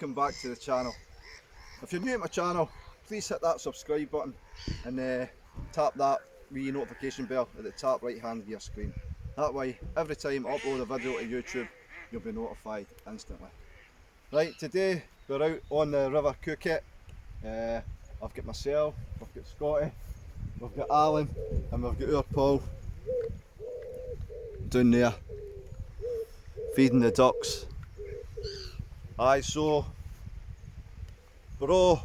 welcome back to the channel. If you're new to my channel, please hit that subscribe button and tap that wee notification bell at the top right hand of your screen. That way, every time I upload a video to YouTube, you'll be notified instantly. Right, today we're out on the River Coquet. I've got myself, I've got Scotty, we've got Alan, and we've got our Paul down there feeding the ducks. Aye, so we're all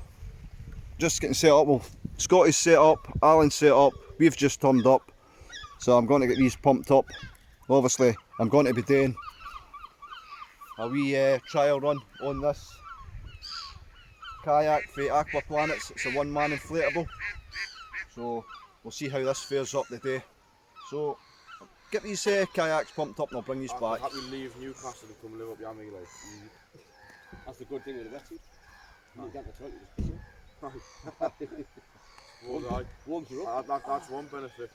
just getting set up. Well, Scotty's set up, Alan's set up, we've just turned up, so I'm going to get these pumped up. Obviously I'm going to be doing a wee trial run on this kayak for Aquaplanets. It's a one-man inflatable, so we'll see how this fares up today. So get these kayaks pumped up and I'll bring these back. I we leave Newcastle and come live up Yammy, like. That's the good thing with the wetsuit. You get the toilet, just piss in. Warms her up. That's one benefit.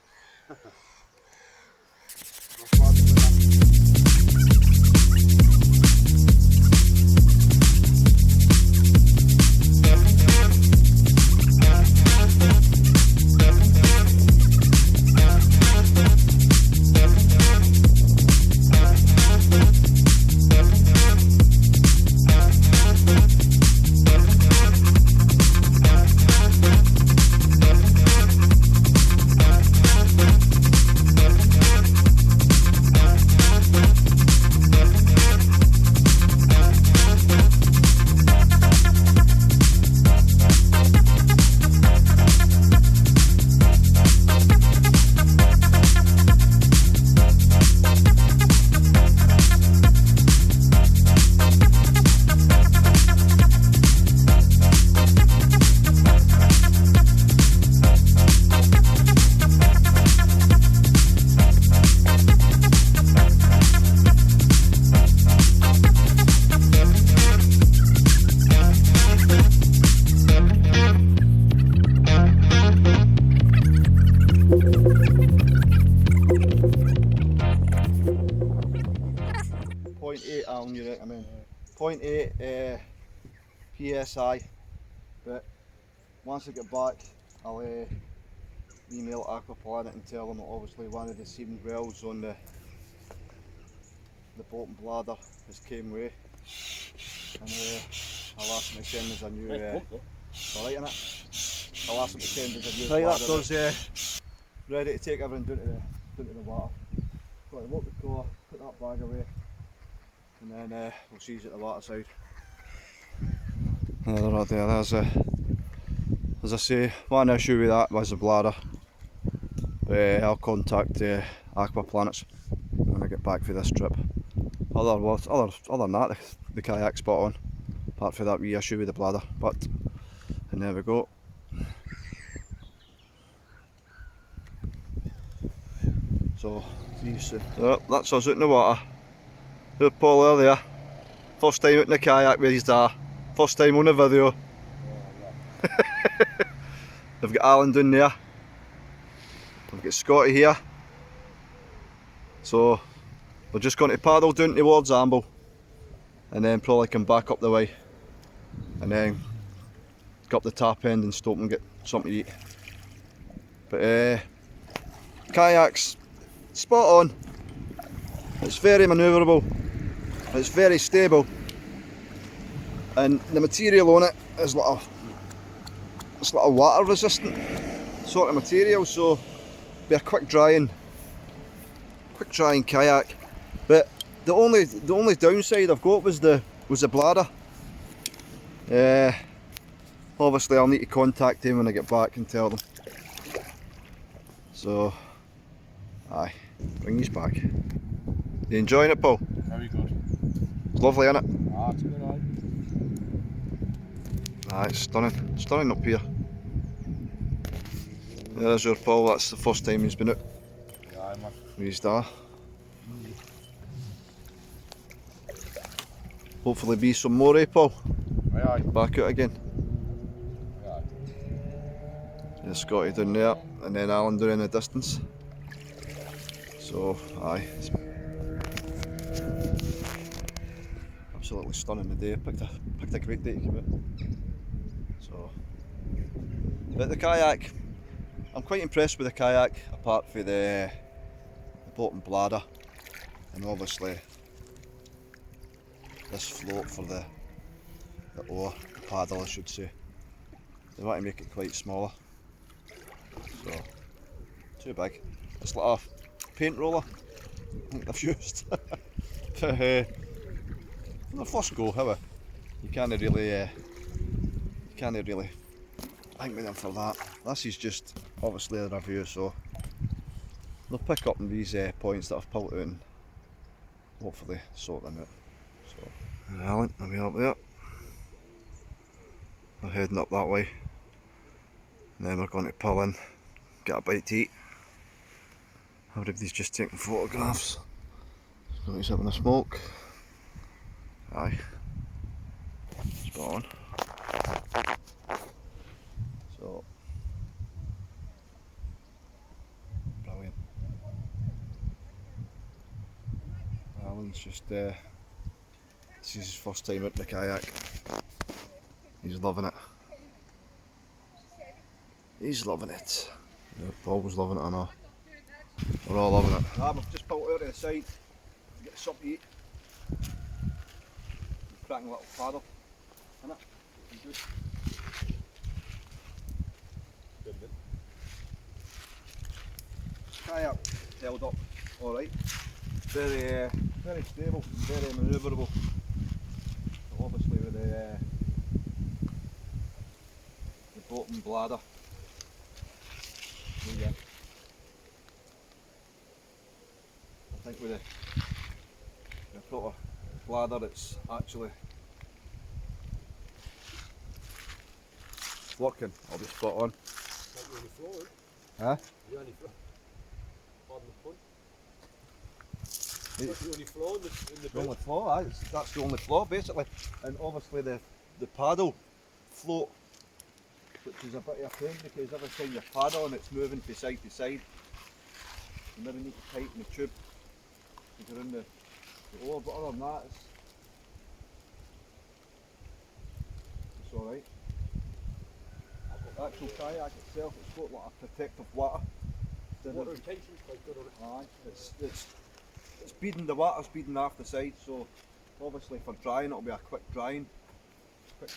Alan, you recommend? 0.8 PSI, but once I get back I'll email Aquaplanet and tell them that obviously one of the seam wells on the bottom bladder has came away, and I'll ask them to send us a new light in it. I'll ask them to send us a new bladder. Right, that's ready to take everything down to the water. So I'll lock the car, put that bag away, and then we'll see you at the water side. They're right there. There's as I say, one issue with that was the bladder. I'll contact Aquaplanets when I get back for this trip. Other than that, the kayak's spot on, apart from that wee issue with the bladder. But and there we go. So see you soon. Oh, that's us out in the water. There's Paul there. First time out in the kayak with his dad. First time on a video. We've got Alan down there. We've got Scotty here. So we're just going to paddle down towards Amble and then probably come back up the way and then go up the tap end and stop and get something to eat. But kayaks, spot on. It's very manoeuvrable. It's very stable, and the material on it is like a water resistant sort of material, so be a quick drying kayak. But the only downside I've got was the bladder. Obviously I'll need to contact him when I get back and tell them. So aye, bring these back. You enjoying it, Paul? Very good. It's lovely, isn't it? Ah, it's good, aye. Aye, it's stunning up here. There's our Paul, that's the first time he's been out. Yeah, aye, man. With his dad. Hopefully be some more, Paul? Aye, aye. Back out again. Aye. There's Scotty down there, and then Alan down in the distance. So, aye. Absolutely stunning the day. Picked picked a great day to come out. So, but the kayak, I'm quite impressed with the kayak, apart from the bottom bladder, and obviously this float for the oar, the paddle I should say. They want to make it quite smaller, so too big. It's like a paint roller I think they've used. But, for the first go, however, you can't really thank me them for that. This is just obviously a review, so they'll pick up on these points that I've pulled out and hopefully sort them out. So, Alan, I'll be up there. We're heading up that way, and then we're going to pull in, get a bite to eat. Everybody's just taking photographs. He's having a smoke. Aye. Spot on. So, brilliant. Alan's just, this is his first time out in the kayak. He's loving it. He's loving it. Yeah, Paul's loving it, I know. We're all loving it. I've just pulled out to the side to get something to eat. Cracking a little paddle, isn't it? Good. Kayak held up alright. Very stable, very manoeuvrable. Obviously with the bottom bladder. Yeah. I think with the proper bladder it's actually working. I'll be spot on. You're only flowing. Huh? You're only flowing. Pardon the pun. You're only flowing in the The only flaw, that's the only flaw basically. And obviously the paddle float, which is a bit of a pain because every time you're paddling it's moving from side to side. You maybe need to tighten the tube to go in the oar, but other than that it's alright. The actual kayak itself, it's got like a protective water. water retention's quite good on it. Aye, it's beading, the water's beading off the side, so obviously for drying it'll be a quick drying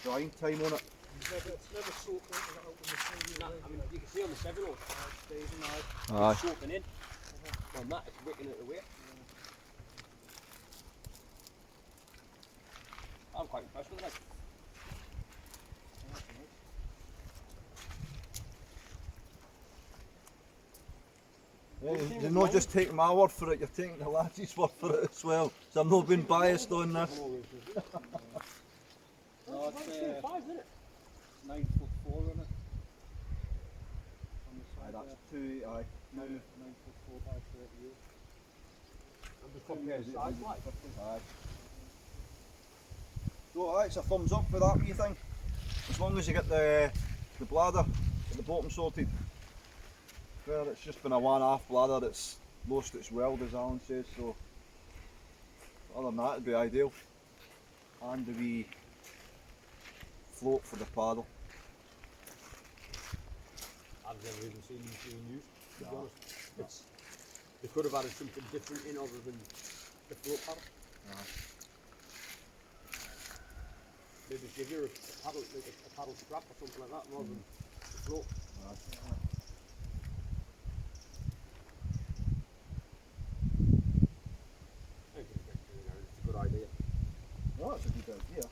time on it. It's never soaked into that out in the sun. I mean, you can see on the 7 it stays in there. Aye. It's soaking in. On that, it's wicking it away. I'm quite impressed with it. Yeah, you're not just taking my word for it, you're taking the lads' word for it as well. So I'm not being biased on this. No, it's 5, isn't it? 9'4" on it. On the side That's there. 2, aye. 9'4" by 38. And the compared to size like. Aye. So aye, it's a thumbs up for that wee thing. As long as you get the bladder at the bottom sorted. Well, it's just been a one-half bladder that's lost its weld, as Alan says, so other than that it'd be ideal. And the wee float for the paddle. I've never even seen these being used, to be honest. They could have added something different in other than the float paddle. Maybe give you a paddle, like a paddle strap or something like that, rather than the float. It's a good idea. No, that's a good idea.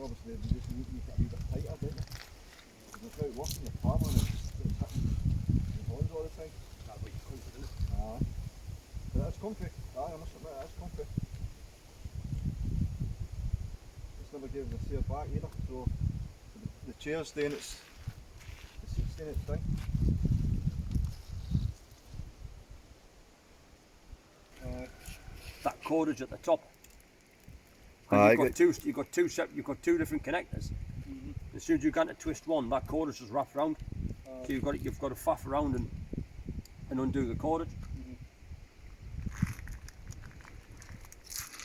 Obviously, you just need to make it a wee bit tighter, don't you? Because without working your paddling, it's hitting your horns all the time. That'll be comfort, isn't it? But that's comfy. Aye, I must admit, that's comfy. It's never gave the chair back either, so the chair's staying its, the seat's staying its thing. That cordage at the top. Aye, You've got two different connectors. As soon as you get to twist one, that cordage just wraps round. So you've got to faff around and undo the cordage.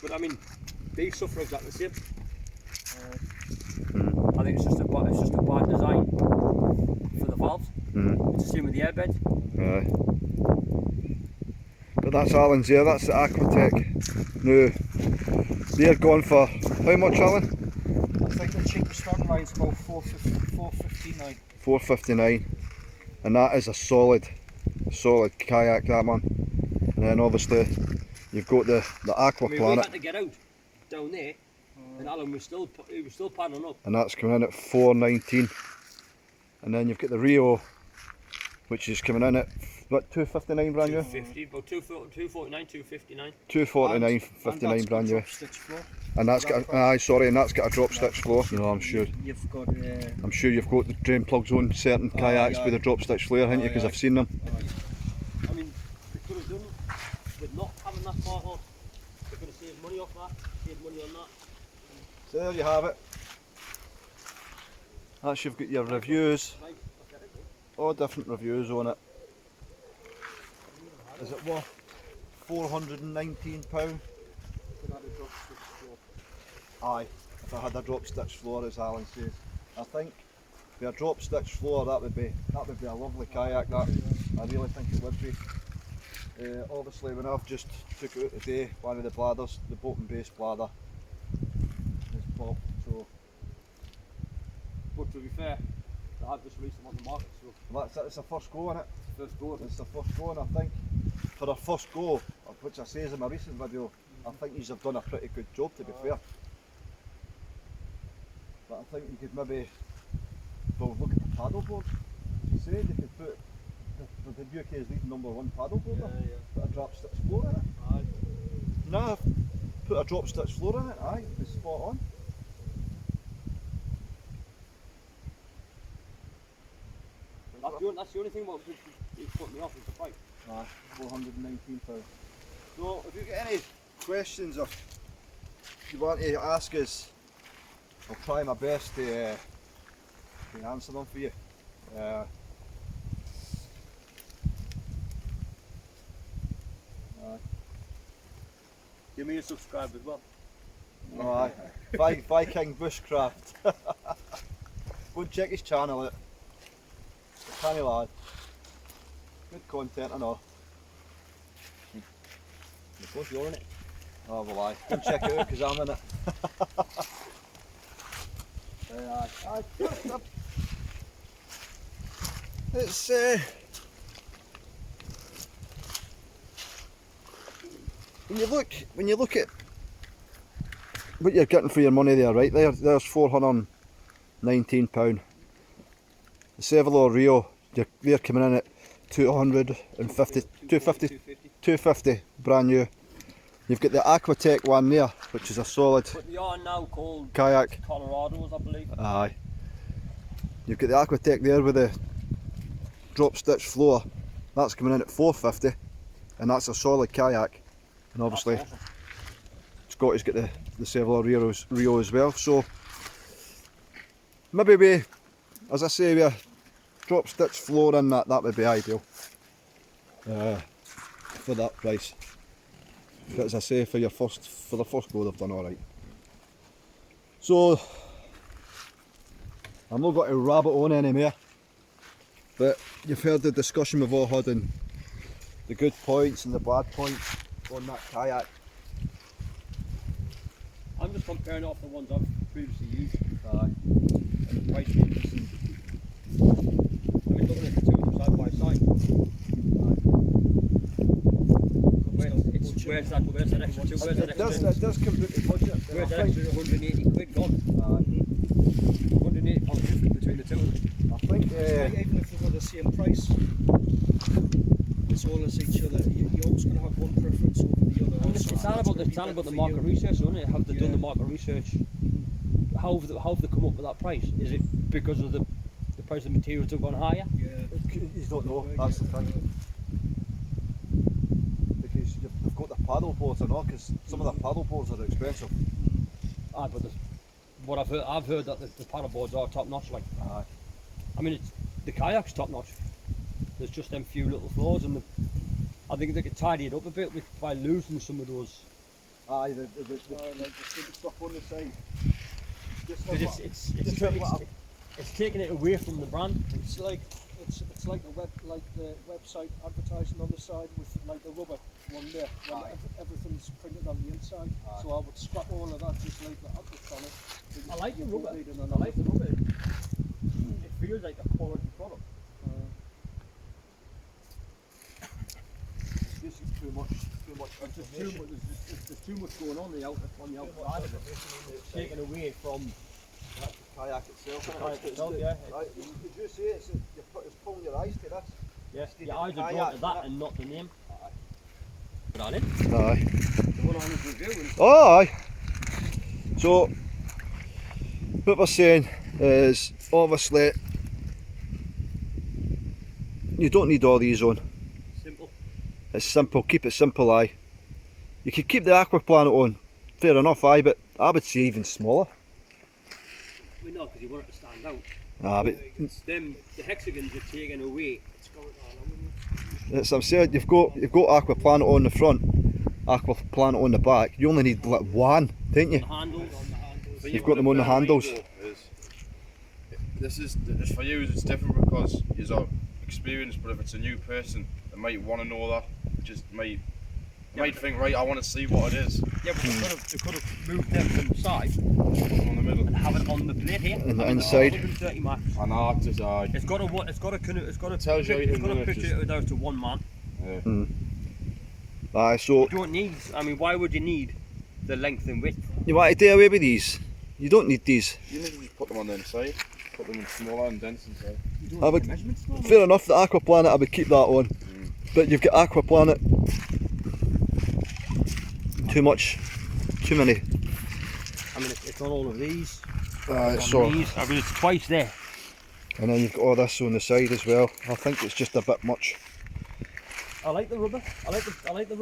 But I mean, these suffer exactly the same. It's the same with the airbed. Aye. But that's Alan's there, that's the Aquatech. Now, they're going for how much, Alan? I think the cheapest online is about 459. 459, and that is a solid kayak, that one. And then obviously you've got the We Aquaplanet, had to get out down there, and Alan was still paddling up. and that's coming in at 419. And then you've got the Rio, which is coming in at what, 259 brand new? 250, about 249, 259. 249.59 brand new. Stitch floor. And that's got and that's got a drop stitch floor. You know, I'm sure You've got. you've got the drain plugs on certain kayaks with a drop stitch flare, haven't you? Because I've seen them. I mean, we could have done with not having that part on. We could have saved money off that, saved money on that. So there you have it. That's, you've got your reviews, Right, I'll get it. all different reviews on it. Is it worth £419? Aye, if I had a drop stitch floor, as Alan says. I think with a drop stitch floor that would be a lovely kayak, that. I really think it would be. Obviously when I've just took out today, one of the bladders, the bottom base bladder is popped, so But to be fair, they have just released them on the market, so that's it, it's the first go, innit? first go. It's the first go, and I think for their first go, which I says in my recent video, I think you have done a pretty good job, to be fair. But I think you could maybe, well, look at the paddleboard. Say they could put the UK's leading #1 paddleboard there, put a drop stitch floor in it. Aye. No, put a drop stitch floor in it, aye, it'd be spot on. That's the only thing what put me off is the price. Aye, £419. So if you get any questions or you want to ask us, I'll try my best to answer them for you. Give me a subscribe as well. Aye, Viking Bushcraft. Go and check his channel out. The canny lad. Good content and all. Of course you're in it. Oh well, aye. Go and check it out because I'm in it. It's when you look at what you're getting for your money there, right there, there's £419. The Sevelo Rio, they're coming in at 250 brand new. You've got the Aquatech one there, which is a solid But they are now called kayak. Colorados, I believe. Aye. You've got the Aquatech there with the drop stitch floor. That's coming in at 450, and that's a solid kayak. And obviously, That's awesome. Scotty's got the Sevelo Rio as well. So maybe we, as I say, we a drop stitch floor in that would be ideal for that price. But as I say, for the first go, they've done all right. So I'm not going to rabbit on anymore, but you've heard the discussion we've all had and the good points and the bad points on that kayak. I'm just comparing off the ones I've previously used. Aye. And the price difference. And I mean, looking at the two of them side by side. Where's that extra two? Where's that It extra? does come out the budget. Where's that extra 180 quid gone? Aye. 180 pound difference between the two of them. I think Even if they were the same price, it's all as each other. You're always going to have one preference over the other. It's all about the market research, isn't it? Have they done the market research? How have they come up with that price? Is it because of the price of materials have gone higher? Yeah. you don't know, that's the thing. Because they've got the paddle boards and all, because some of the paddle boards are expensive. Aye, but what I've heard that the paddle boards are top notch. Like, Aye. I mean, the kayak's top notch. There's just them few little flaws, and I think they could tidy it up a bit by losing some of those. Aye, the stupid stuff on the side. Because it's taking it away from the brand. It's like, it's it's like the website advertising on the side with like the rubber one there. When everything's printed on the inside. So I would scrap all of that, just leave the Aquaplanets. I like the rubber. I I like the rubber. It feels like a quality product. This is too much. There's too much going on the outside of it. It's taken away from That's the kayak itself. the kayak itself, yeah. Right, did you see it's pulling your eyes to this? Yes, your eyes are drawn to that and not the name. Put that in. Aye. The one on his review. Oh, aye. So, what we're saying is, obviously, you don't need all these on. Simple. It's simple, keep it simple, aye. You could keep the Aquaplanet on, fair enough, aye, but I would say even smaller. We know because you want it to stand out. Ah, but It's them, the hexagons are taken away. as I've said, you've got Aquaplanet on the front, Aquaplanet on the back. You only need like one, don't you? The handles. You've got them on the handles. This is for you. It's different because you're experienced. But if it's a new person, they might want to know that. Just might think, right, I want to see what it is. Yeah, but they could have moved them from the side On the middle. and have it on the plate here. On the inside. 130 max. I know, it's just It's got to Tells you everything, doesn't it? picture Just- it down to one man. Aye, so You don't need. I mean, why would you need the length and width? you want to do away with these? You don't need these. You need to just put them on the inside. Put them in smaller and dense inside. I would, fair enough, the Aquaplanet, I would keep that on. But you've got Aquaplanet. Too many. I mean, it's on all of these. Aye, On so, these. I mean, it's twice there. and then you've got all this on the side as well. I think it's just a bit much. I like the rubber. I like the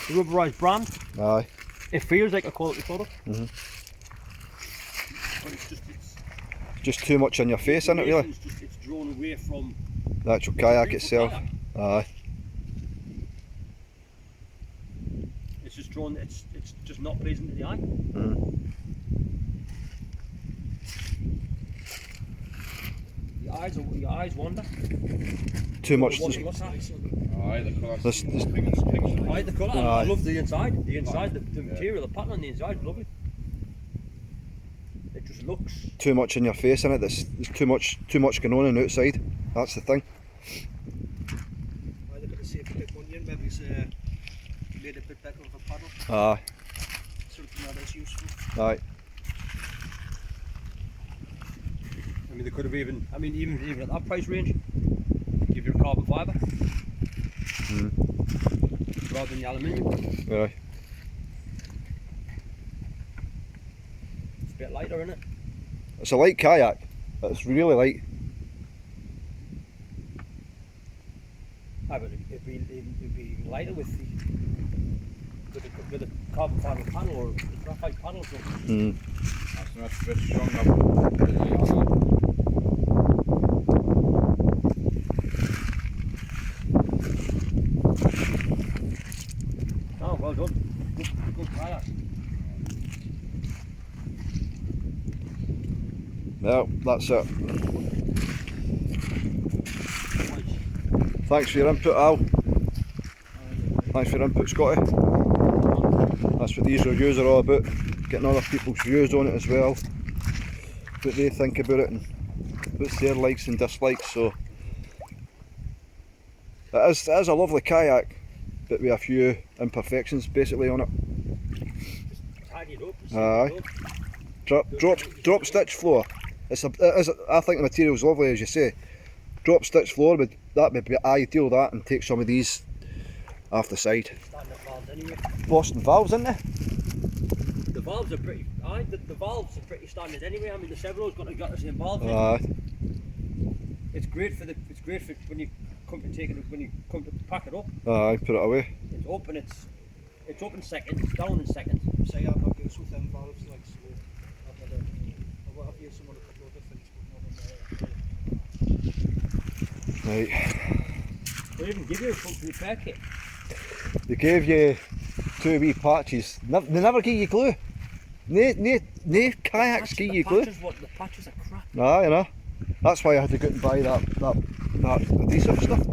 rubberized brand. Aye. It feels like a quality product. Mhm. But it's Just too much on your face, isn't it, really? It's drawn away from The actual it's a kayak beautiful itself. kayak. Aye. It's just drawn. It's just not pleasing to the eye. Your eyes wander. Too much. What you look at. Aye, the colour. This- I like the colour. I Aye. love the inside. The inside, the material, the pattern on the inside is lovely. It just looks. Too much in your face, innit? There's too much going on outside. That's the thing. Either going to save a bit money and maybe made a bit better of a paddle. Aye. Something that is useful. Aye. I mean, they could have even. I mean, even at that price range, give you a carbon fibre rather than the aluminium. Aye. It's a bit lighter, isn't it? It's a light kayak. It's really light. But it'd be even lighter with the carbon fibre panel or the graphite panel. So That's not very strong. oh, well done. Good kayak. Well, that's it. Thanks for your input, Al. Thanks for your input, Scotty. That's what these reviews are all about. Getting other people's views on it as well. What they think about it and what's their likes and dislikes. So it is a lovely kayak, but with a few imperfections basically on it. Tidy it up. Aye. Drop stitch floor. I think the material's lovely, as you say. Drop stitch floor would be ideal, that, and take some of these off the side. Standard valves anyway. Boston valves, isn't there? The valves are pretty. The valves are pretty standard anyway. I mean, the Severo's got the same valves. Aye. It's great for when you come to take it, when you come to pack it up. Aye, put it away. It's open. It's open seconds, down in seconds. Say I've got use with them valves, like, so I've had used some on a couple of other things, but not on Right. They even give you a full repair kit. They gave you 2 wee patches. They never give you glue. No kayaks give you glue. The patches are crap. Aye, you know. That's why I had to go and buy that adhesive stuff.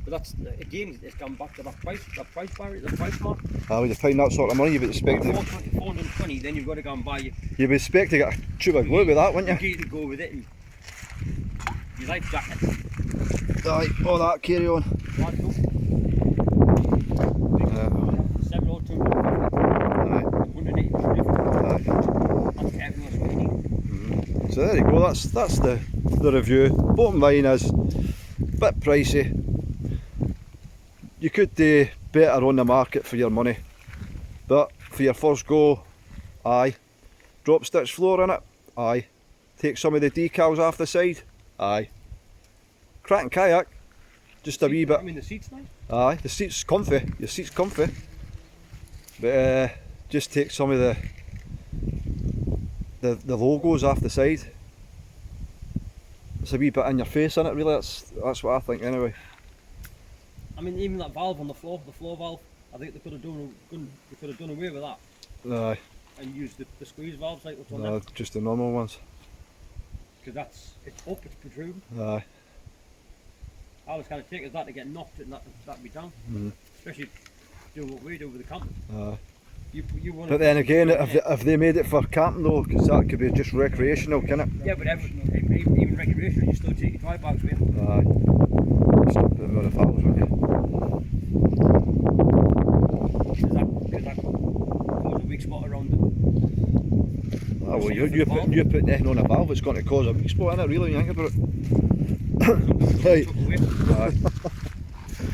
But that's, again, it's gone back to that price barrier, the price mark. When you find that sort of money, you'd be expecting 420, then you've got to go and buy your you'd be expecting to get a tube of glue with that, wouldn't you? gear to go with it, and your life jacket. Aye, all that carry on. Right, go. 7 or 2, Aye. 180 drift. Aye. That's everyone's what you need. So there you go, that's the review. Bottom line is, bit pricey. You could do better on the market for your money, but for your first go, aye. Drop stitch floor in it, aye. Take some of the decals off the side, aye. Cracking kayak, just a wee bit. I mean, the seat's nice. Aye, the seat's comfy, your seat's comfy. But just take some of the logos off the side. It's a wee bit in your face, isn't it, really? That's what I think anyway. I mean, even that valve on the floor valve, I think they could have done away with that Aye, and used the squeeze valves like what's on no, there. just the normal ones. Because it's up, it's protruding. Aye. I was kind of taking that to get knocked and that'd be down. Mhm. Especially doing what we do with the camping. Aye. You want But then again, if they made it for camping though, because that could be just recreational, can it? Yeah, but even recreational, you still take your dry bags with you. Aye. Stop putting more valves, won't you? Because that cause a weak spot around them. Oh, well, you're putting anything on a valve, it's going to cause a weak spot in it, really, when you think about it. Right. Aye.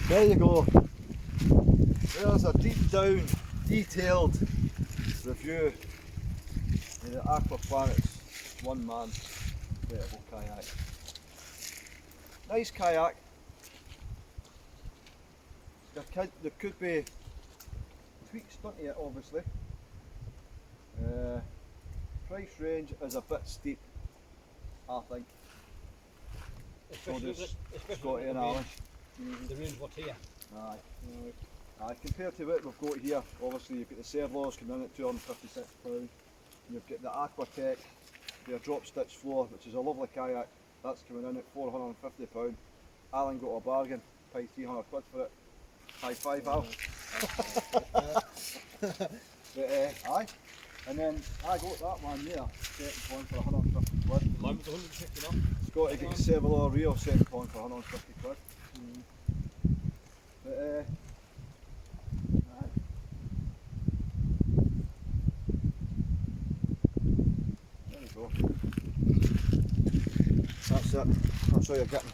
There you go. There's a deep down, detailed review of the Aquaplanets one-man inflatable kayak. Nice kayak. There could be tweaks done to it, obviously. Price range is a bit steep, I think. Especially Scotty and Alan. the range what's here. Aye. Aye, compared to what we've got here, obviously you've got the servos coming in at £256. You've got the Aquatech, your drop stitch floor, which is a lovely kayak, that's coming in at £450. Alan got a bargain, paid £300 for it. High five, Al. But aye. And then I got that one there, second point for £150. Mine was 150 now. Scotty got the Serval Rio second point for £150. But aye. There we go. That's it. That's all you're getting.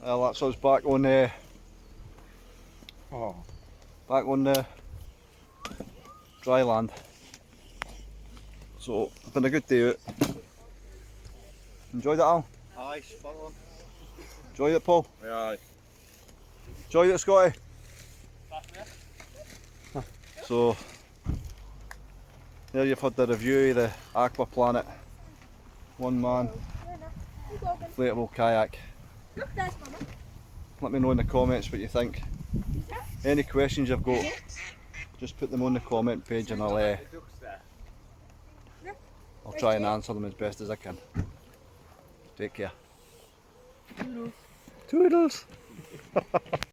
Well, that's us back on the dry land. So it's been a good day out. Enjoyed it, Al? Aye, spot on. Enjoyed it, Paul? Aye. Enjoyed it, Scotty? So there you've had the review of the Aquaplanet one man inflatable kayak. Look, there's Mama. Let me know in the comments what you think. Any questions you've got, just put them on the comment page and I'll try and answer them as best as I can. Take care. Toodles.